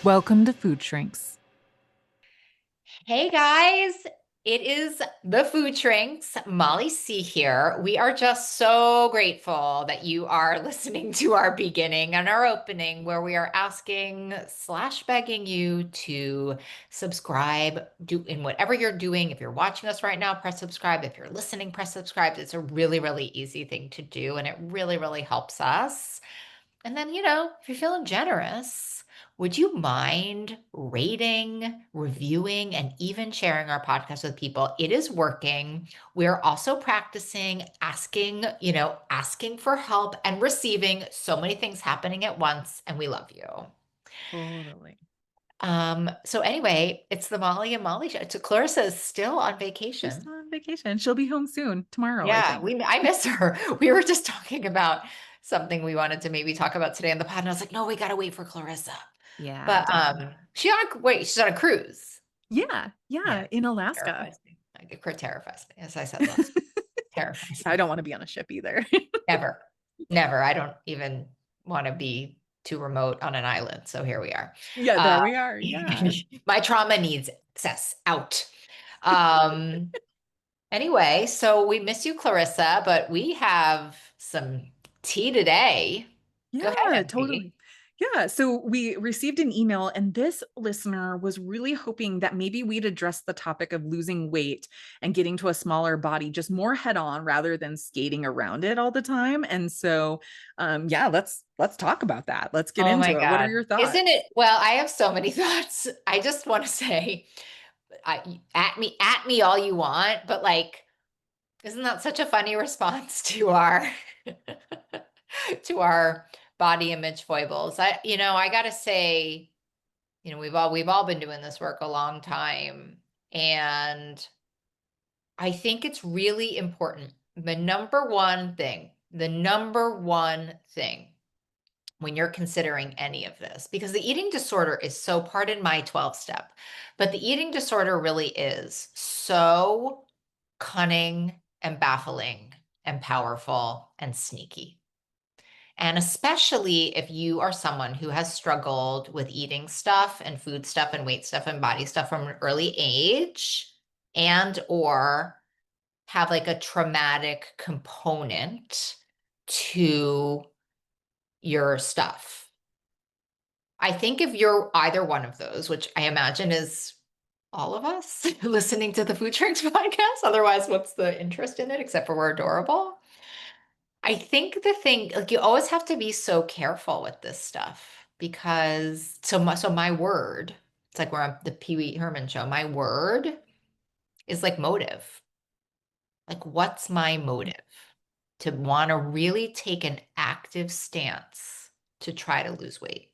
Welcome to Food Shrinks. Hey guys, it is the Food Shrinks. Molly C here. We are just so grateful that you are listening to our beginning and our opening, where we are asking slash begging you to subscribe. Do in whatever you're doing. If you're watching us right now, press subscribe. If you're listening, press subscribe. It's a really, really easy thing to do, and it really, really helps us. And then, if you're feeling generous, would you mind rating, reviewing, and even sharing our podcast with people? It is working. We're also practicing asking for help and receiving so many things happening at once, and we love you. Totally. So anyway, it's the Molly and Molly show. So Clarissa is still on She's vacation. on vacation. She'll be home soon, tomorrow, I Yeah, think. I miss her. We were just talking about something we wanted to maybe talk about today on the pod, and I was like, no, we gotta wait for Clarissa. Yeah, But definitely. she's on a cruise. Yeah, Yeah, yeah, in Alaska. terrifies me. Like it terrifies me, as I said last. Terrifies I me. don't want to be on a ship either. Never, never. I don't even want to be too remote on an island. So here we are. Yeah, Uh, there we are. Yeah. my trauma needs access out. Um, Anyway, so we miss you, Clarissa, but we have some tea today. Go ahead, Yeah, MP. totally. Yeah, so we received an email, and this listener was really hoping that maybe we'd address the topic of losing weight and getting to a smaller body just more head on rather than skating around it all the time. And so, yeah, let's talk about that. Let's get Oh my into it. What are God. your thoughts? Isn't it? Well, I have so many thoughts. I just want to say, at me all you want, but like, isn't that such a funny response to our to our body image foibles? I gotta say, we've all been doing this work a long time, and I think it's really important. The number one thing when you're considering any of this, because the eating disorder is so, pardon my 12 step, but the eating disorder really is so cunning and baffling and powerful and sneaky. And especially if you are someone who has struggled with eating stuff and food stuff and weight stuff and body stuff from an early age, and or have like a traumatic component to your stuff. I think if you're either one of those, which I imagine is all of us listening to the Food Drinks podcast, otherwise, what's the interest in it except for we're adorable? I think the thing, like, you always have to be so careful with this stuff because so my word, it's like we're on the Pee Wee Herman show. My word is like motive. Like, what's my motive to want to really take an active stance to try to lose weight?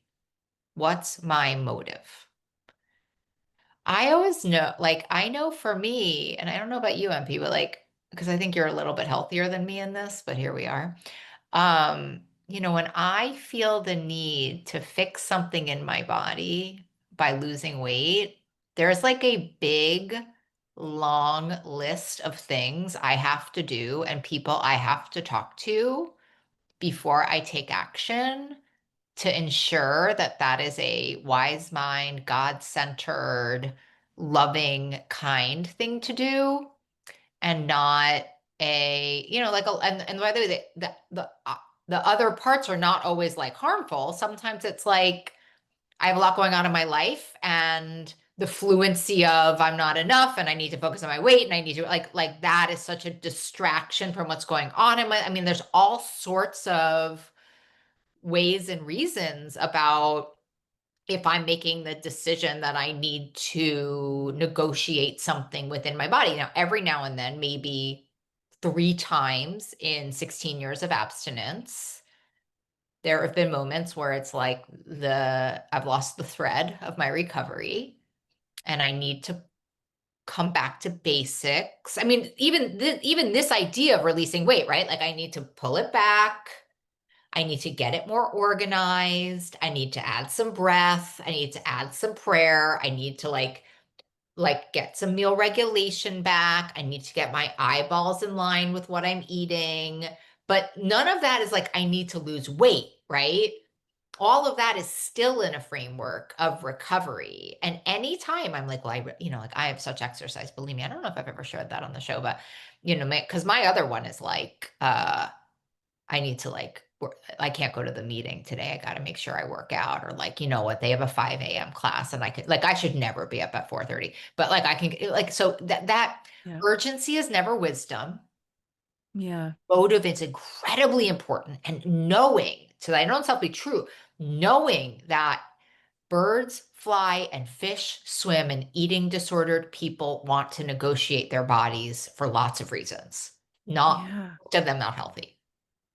What's my motive? I always know, like, I know for me, and I don't know about you, MP, but like, because I think you're a little bit healthier than me in this, but here we are. When I feel the need to fix something in my body by losing weight, there's like a big, long list of things I have to do and people I have to talk to before I take action to ensure that that is a wise mind, God-centered, loving, kind thing to do, and not and by the way, the other parts are not always like harmful. Sometimes it's like I have a lot going on in my life, and the fluency of I'm not enough and I need to focus on my weight and I need to like that is such a distraction from what's going on in my, I mean, there's all sorts of ways and reasons about if I'm making the decision that I need to negotiate something within my body. Now, every now and then, maybe three times in 16 years of abstinence, there have been moments where it's like I've lost the thread of my recovery and I need to come back to basics. I mean, even this idea of releasing weight, right? Like I need to pull it back. I need to get it more organized. I need to add some breath. I need to add some prayer. I need to get some meal regulation back. I need to get my eyeballs in line with what I'm eating. But none of that is like I need to lose weight, right? all of that is still in a framework of recovery. And anytime I'm like, well, like I have such exercise, believe me, I don't know if I've ever shared that on the show, but because my other one is like, I need to like, I can't go to the meeting today. I got to make sure I work out, or like, you know what, they have a 5 a.m. class and I could, like, I should never be up at 4:30, but like I can, like, so that Yeah. urgency is never wisdom. Yeah. Motive is incredibly important. And knowing, so that I know it's not be true, knowing that birds fly and fish swim and eating disordered people want to negotiate their bodies for lots of reasons, not Yeah. most of them not healthy.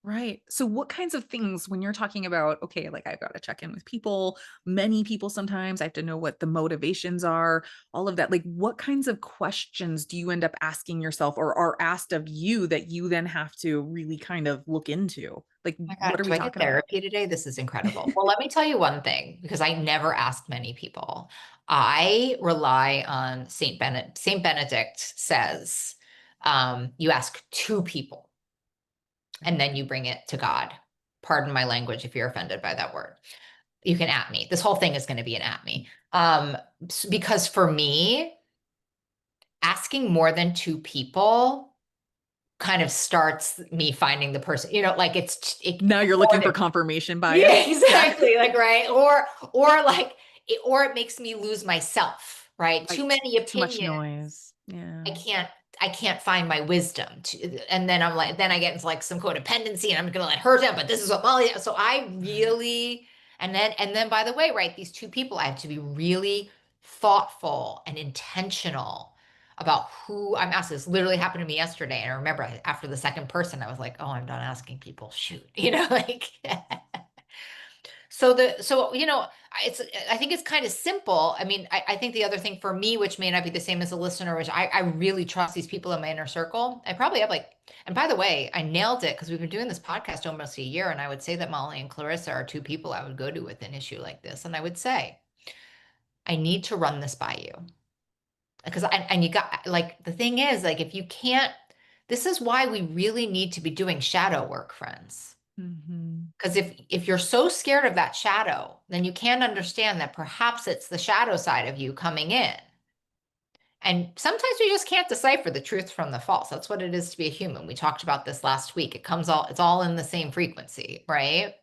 Right. So what kinds of things when you're talking about, okay, like I've got to check in with people, many people sometimes, I have to know what the motivations are, all of that. Like what kinds of questions do you end up asking yourself or are asked of you that you then have to really kind of look into? Like Oh my what God, are do we I get talking about? therapy today? This is incredible. Well, let me tell you one thing, because I never ask many people. I rely on Saint Benedict. Saint Benedict says, you ask two people and then you bring it to God. Pardon my language if you're offended by that word. You can at me. This whole thing is going to be an at me. Because for me, asking more than two people kind of starts me finding the person, like Now you're more looking than for confirmation yeah, bias. Yeah. exactly. Like, right. Or like, or it makes me lose myself, right? Too Right. many Too much opinions. noise. Yeah. I can't, I can't find my wisdom and then I'm like, then I get into like some codependency and I'm going to let her down, but this is what Molly, so I Right. really, and then by the way, right, these two people, I have to be really thoughtful and intentional about who I'm asking. This literally happened to me yesterday. And I remember after the second person, I was like, oh, I'm done asking people. Shoot, like, it's I think it's kind of simple. I mean, I think the other thing for me, which may not be the same as a listener, which I really trust these people in my inner circle. I probably have like, and by the way, I nailed it because we've been doing this podcast almost a year, and I would say that Molly and Clarissa are two people I would go to with an issue like this, and I would say, I need to run this by you because and you got like the thing is like if you can't, this is why we really need to be doing shadow work, friends. Hmm. Because if you're so scared of that shadow, then you can't understand that perhaps it's the shadow side of you coming in. And sometimes we just can't decipher the truth from the false. That's what it is to be a human. We talked about this last week. It's all in the same frequency, right?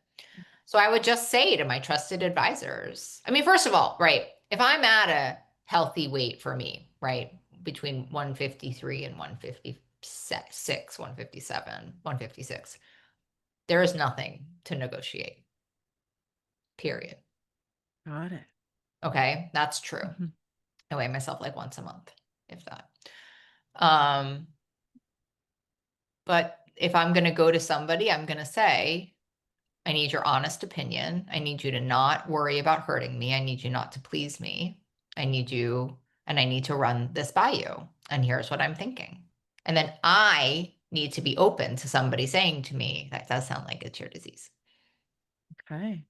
So I would just say to my trusted advisors, I mean, first of all, right, if I'm at a healthy weight for me, right, between 153 and 156, 157, 156, there is nothing to negotiate, period. Got it. Okay, that's true. Mhm. I weigh myself like once a month, if that. Um, but if I'm going to go to somebody, I'm going to say, I need your honest opinion. I need you to not worry about hurting me. I need you not to please me. I need you, and I need to run this by you. And here's what I'm thinking. And then I need to be open to somebody saying to me, that does sound like it's your disease. Okay.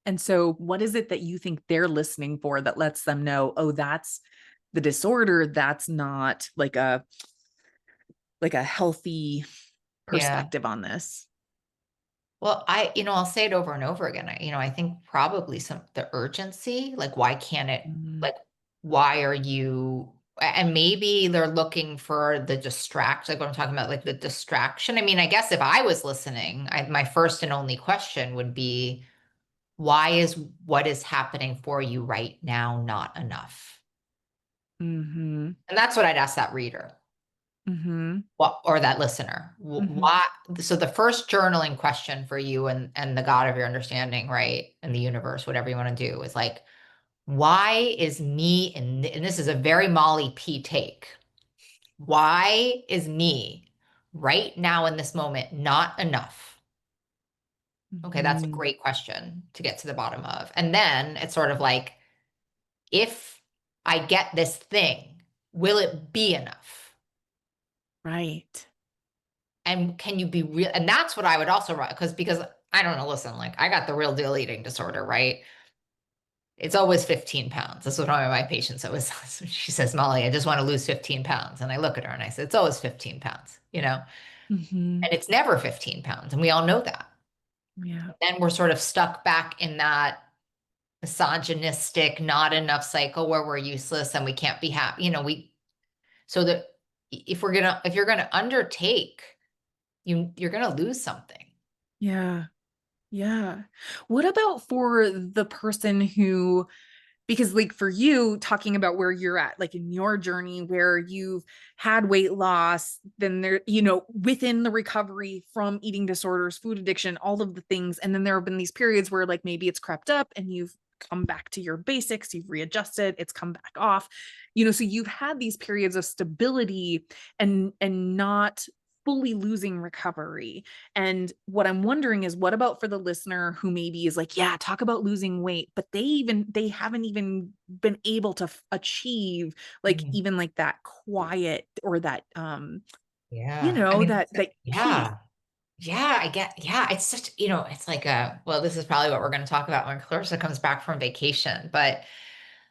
And so what is it that you think they're listening for that lets them know, oh, that's the disorder, that's not like a healthy Yeah. perspective on this? Well, I'll say it over and over again. I think probably the urgency, like, why can't it, Mm, like, why are you, and maybe they're looking for the distract, like what I'm talking about, like the distraction. I mean, I guess if I was listening, my first and only question would be, why is what is happening for you right now not enough? mhm, And that's what I'd ask that reader. mhm, Or that listener. mhm, Why? So the first journaling question for you and the God of your understanding, right, and the universe, whatever you want to do, is like, why is me? And this is a very Molly P take. Why is me right now in this moment not enough? Okay, that's a mhm. great question to get to the bottom of. And then it's sort of like, if I get this thing, will it be enough? Right. And can you be real? And that's what I would also write because I don't know, listen, like I got the real deal eating disorder, right? It's always 15 pounds. That's what one of my patients always says. She says, Molly, I just want to lose 15 pounds. And I look at her and I said, it's always 15 pounds, Mhm. and it's never 15 pounds. And we all know that. Yeah. Then we're sort of stuck back in that misogynistic, not enough cycle where we're useless and we can't be happy. So that if you're gonna undertake, you're gonna lose something. Yeah. Yeah. What about for the person who, because like for you talking about where you're at, like in your journey where you've had weight loss, then there, within the recovery from eating disorders, food addiction, all of the things. And then there have been these periods where like maybe it's crept up and you've come back to your basics, you've readjusted, it's come back off. So you've had these periods of stability and not fully losing recovery. And what I'm wondering is, what about for the listener who maybe is like, yeah, talk about losing weight, but they haven't even been able to achieve like Mhm. even like that quiet or that Yeah. I mean, that peace. yeah. Yeah, yeah, it's such, it's like well, this is probably what we're going to talk about when Clarissa comes back from vacation, but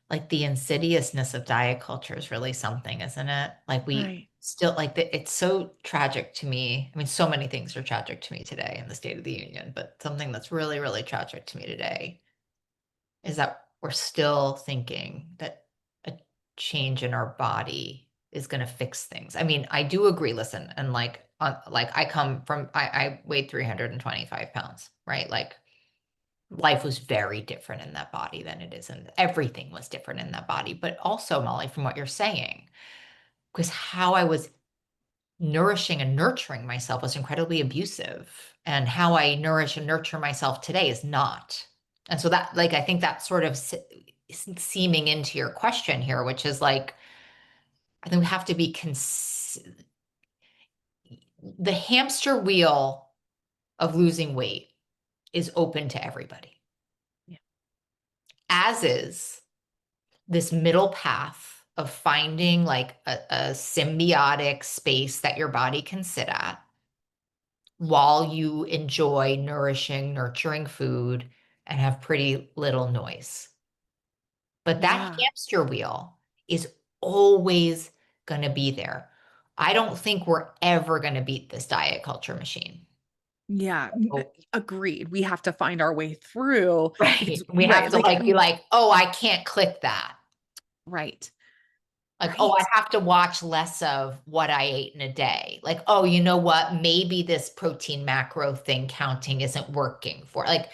like the insidiousness of diet culture is really something, isn't it? Like we Right. still it's so tragic to me. I mean, so many things are tragic to me today in the State of the Union, but something that's really, really tragic to me today is that we're still thinking that a change in our body is going to fix things. I mean, I do agree. Listen, and like I come from, I weighed 325 pounds, right? Like life was very different in that body than it is, and everything was different in that body. But also, Molly, from what you're saying, because how I was nourishing and nurturing myself was incredibly abusive. And how I nourish and nurture myself today is not. And so that, like, I think that's sort of seeming into your question here, which is like, I think we have to be the hamster wheel of losing weight is open to everybody, Yeah. as is this middle path of finding like a symbiotic space that your body can sit at while you enjoy nourishing, nurturing food and have pretty little noise. But that Yeah. hamster wheel is always going to be there. I don't think we're ever going to beat this diet culture machine. Yeah. Oh, Agreed. We have to find our way through because right. We have right, to like like be like, oh, I can't click that. right. Like, oh, I Right. have to watch less of what I ate in a day. Like, oh, you know what? Maybe this protein macro thing counting isn't working for like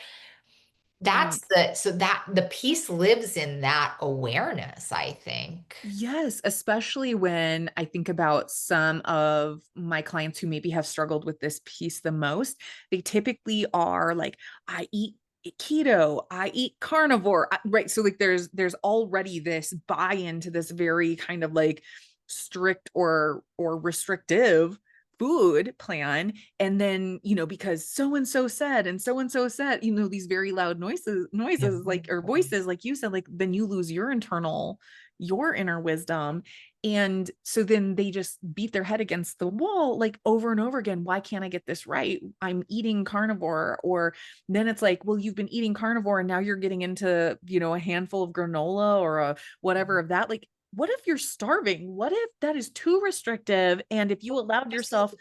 Right. so that the piece lives in that awareness, I think. Yes, especially when I think about some of my clients who maybe have struggled with this piece the most. They typically are like, I eat keto, I eat carnivore, right? So like there's already this buy-in to this very kind of like strict or restrictive food plan. And then because so and so said and so said, these very loud Yeah. noises like, or voices like you said, like then you lose your inner wisdom. And so then they just beat their head against the wall like over and over again. Why can't I get this right? I'm eating carnivore. Or then it's like, well, you've been eating carnivore and now you're getting into a handful of granola or a whatever of that. Like, what if you're starving? What if that is too restrictive? And if you allowed yourself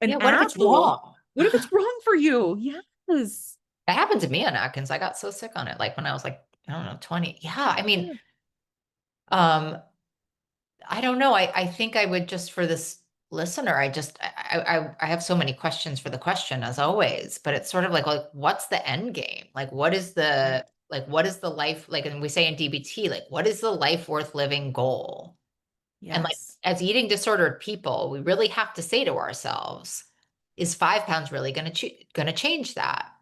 an Yeah, what if it's apple, wrong? what if it's wrong for you? Yes. That happened to me on Atkins. I got so sick on it, like when I was like, I don't know, 20. Yeah, I mean, Yeah. um, I don't know. I think I would just for this listener, I have so many questions for the question as always, but it's sort of like what's the end game? Right. What is the life like? And we say in DBT, like what is the life worth living goal? And like Yes. as eating disordered people, we really have to say to ourselves, is 5 pounds really going to change that?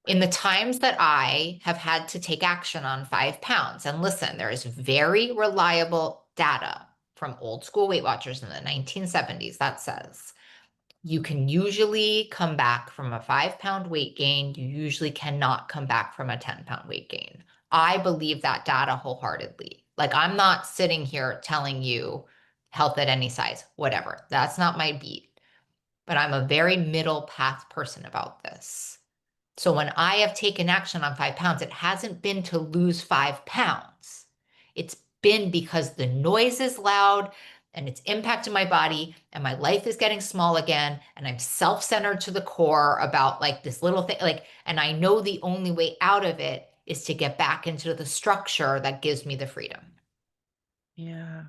In the times that I have had to take action on 5 pounds, and listen, there is very reliable data from old school Weight Watchers in the 1970s that says you can usually come back from a 5 pound weight gain. You usually cannot come back from a 10-pound weight gain. I believe that data wholeheartedly. Like, I'm not sitting here telling you health at any size, whatever. That's not my beat. But I'm a very middle path person about this. So when I have taken action on 5 pounds, it hasn't been to lose 5 pounds. It's been because the noise is loud, and it's impacting my body and my life is getting small again and I'm self-centered to the core about like this little thing like and I know the only way out of it is to get back into the structure that gives me the freedom. Yeah.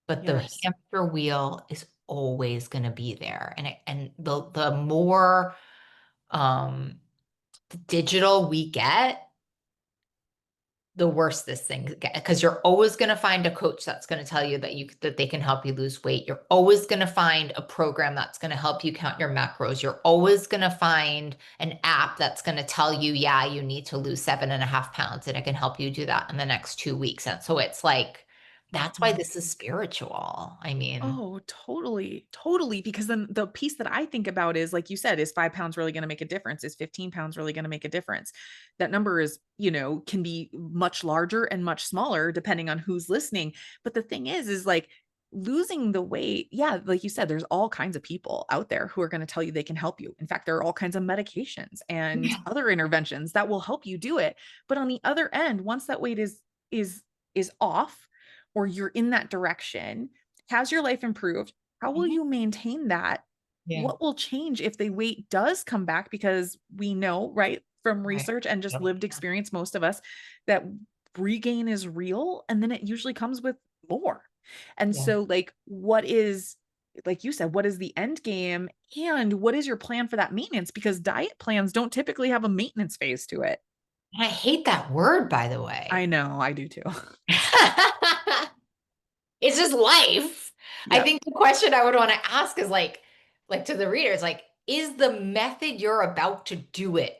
But the Yes. hamster wheel is always going to be there and the more um digital we get, the worse this thing get because you're always going to find a coach that's going to tell you that they can help you lose weight. You're always going to find a program that's going to help you count your macros. You're always going to find an app that's going to tell you, yeah, you need to lose 7.5 pounds, and it can help you do that in the next 2 weeks. And so it's like that's why this is Mhm. spiritual. I mean, Oh, totally, totally. Because then the piece that I think about is, like you said, is 5 pounds really going to make a difference? Is 15 pounds really going to make a difference? That number is, can be much larger and much smaller depending on who's listening. But the thing is like losing the weight. Yeah, like you said, there's all kinds of people out there who are going to tell you they can help you. In fact, there are all kinds of medications and yeah. other interventions that will help you do it. But on the other end, once that weight is is off, or you're in that direction, has your life improved? How will Mhm. you maintain that? Yeah. What will change if the weight does come back? Because we know, right, from Right. research and just Yep. lived experience, most of us, that regain is real and then it usually comes with more. And Yeah. so, like, what is, like you said, what is the end game and what is your plan for that maintenance? Because diet plans don't typically have a maintenance phase to it. And I hate that word, by the I way. know, I do too. It's just life. I Yep. think the question I would wanna ask is like, to the readers, like, is the method you're about to do it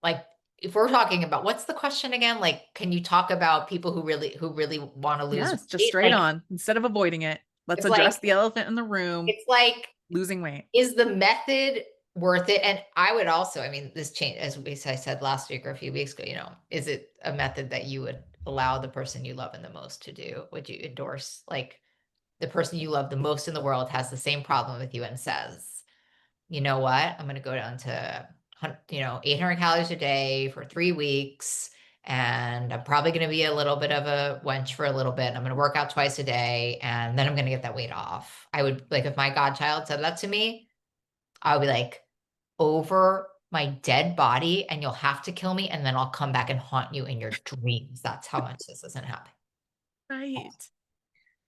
like, if we're talking about what's the question again? Like, can you talk about people who really wanna lose Yes, just weight? straight Like, on instead of avoiding it. Let's it's like address the elephant in the room, it's like, losing weight. is the method worth it? And I would also, I mean, this change as I said last week or a few weeks ago, is it a method that you would allow the person you love in the most to do? Would you endorse, like, the person you love the most in the world has the same problem with you and says, "You know what? I'm gonna go down to 800 calories a day for 3 weeks, and I'm probably gonna be a little bit of a wench for a little bit, and I'm gonna work out twice a day, and then I'm gonna get that weight off." I would like, if my godchild said that to me, I would be like, "Over my dead body, and you'll have to kill me, and then I'll come back and haunt you in your dreams. That's how much this isn't happening." Right.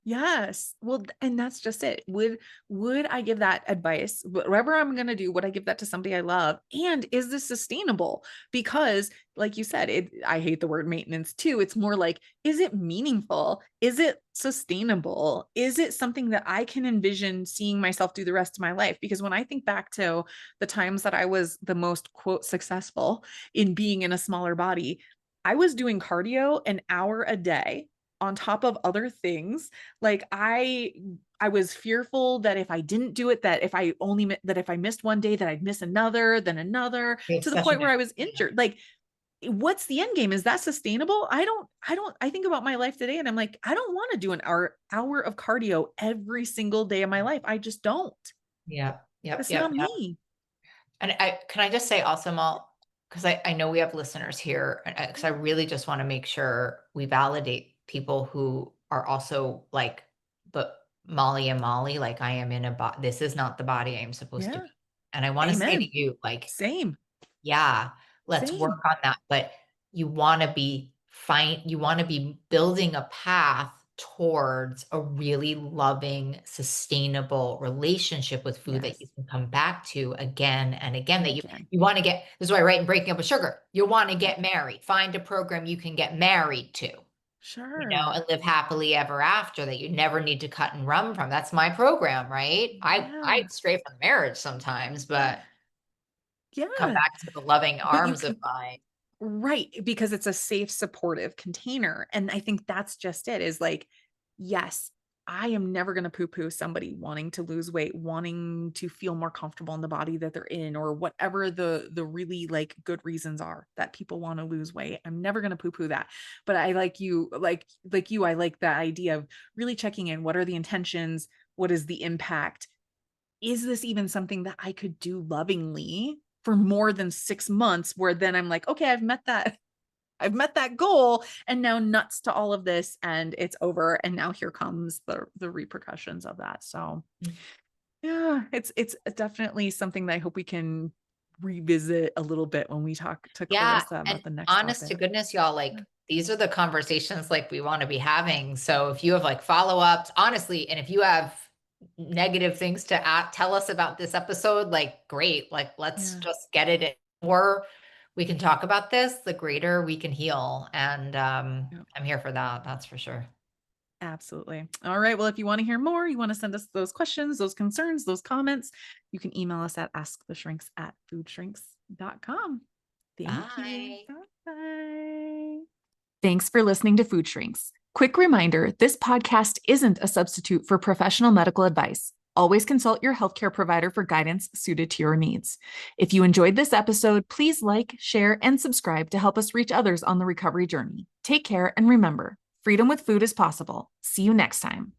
Yes. Well, and that's just it. Would I give that advice? Whatever I'm going to do, would I give that to somebody I love? And is this sustainable? Because like you said, I hate the word maintenance too. It's more like, is it meaningful? Is it sustainable? Is it something that I can envision seeing myself do the rest of my life? Because when I think back to the times that I was the most quote successful in being in a smaller body, I was doing cardio an hour a day on top of other things. Like I was fearful that if I didn't do it, that if I missed one day, that I'd miss another, then another, The to the obsession. point where I was injured. Like, what's the end game? Is that sustainable? I think about my life today and I'm like, I don't want to do an hour of cardio every single day of my life. I just don't. Yep, yep, That's yep, not yep. me. And can I just say also, Mal, because I know we have listeners here, because I really just want to make sure we validate people who are also like, but Molly and Molly, like I am in a this is not the body I am supposed to Yeah. be. And I want to say Amen. to you, like, Same. yeah, let's work Same. on that, but you wanna be building a path towards a really loving, sustainable relationship with food that you Yes. can come back to again and again, And that again. you wanna get this is why I write in Breaking Up with Sugar, you wanna Yep. get married, find a program you can get married to, Sure. and live happily ever after that you never need to cut and run from. That's my program, right? I Yeah. stray from the marriage sometimes, but come Yeah. back to the loving But you arms of can, mine. right, because it's a safe, supportive container. And I think that's just it, is like, yes, I am never going to poo poo somebody wanting to lose weight, wanting to feel more comfortable in the body that they're in, or whatever the really like good reasons are that people want to lose weight. I'm never going to poo poo that. But I like you, I like that idea of really checking in. What are the intentions? What is the impact? Is this even something that I could do lovingly for more than 6 months, where then I'm like, okay, I've met I've met that goal, and now nuts to all of this, and it's over. And now here comes the repercussions of that. So yeah, it's definitely something that I hope we can revisit a little bit when we talk to Yeah, Clarissa and about the next honest to topic. goodness, y'all, like, these are the conversations, like, we wanna be having, so if you have, like, follow-ups, honestly, and if you have negative things to tell us about this episode, like, great, like, let's Yeah, just get it in, or we can talk about this, the greater we can heal, and, yeah. I'm here for that, that's for sure. Absolutely. All right. Well, if you want to hear more, you want to send us those questions, those concerns, those comments, you can email us at asktheshrinks@foodshrinks.com. Thank you. Bye. Bye. Thanks for listening to Food Shrinks. Quick reminder, this podcast isn't a substitute for professional medical advice. Always consult your healthcare provider for guidance suited to your needs. If you enjoyed this episode, please like, share, and subscribe to help us reach others on the recovery journey. Take care, and remember, freedom with food is possible. See you next time.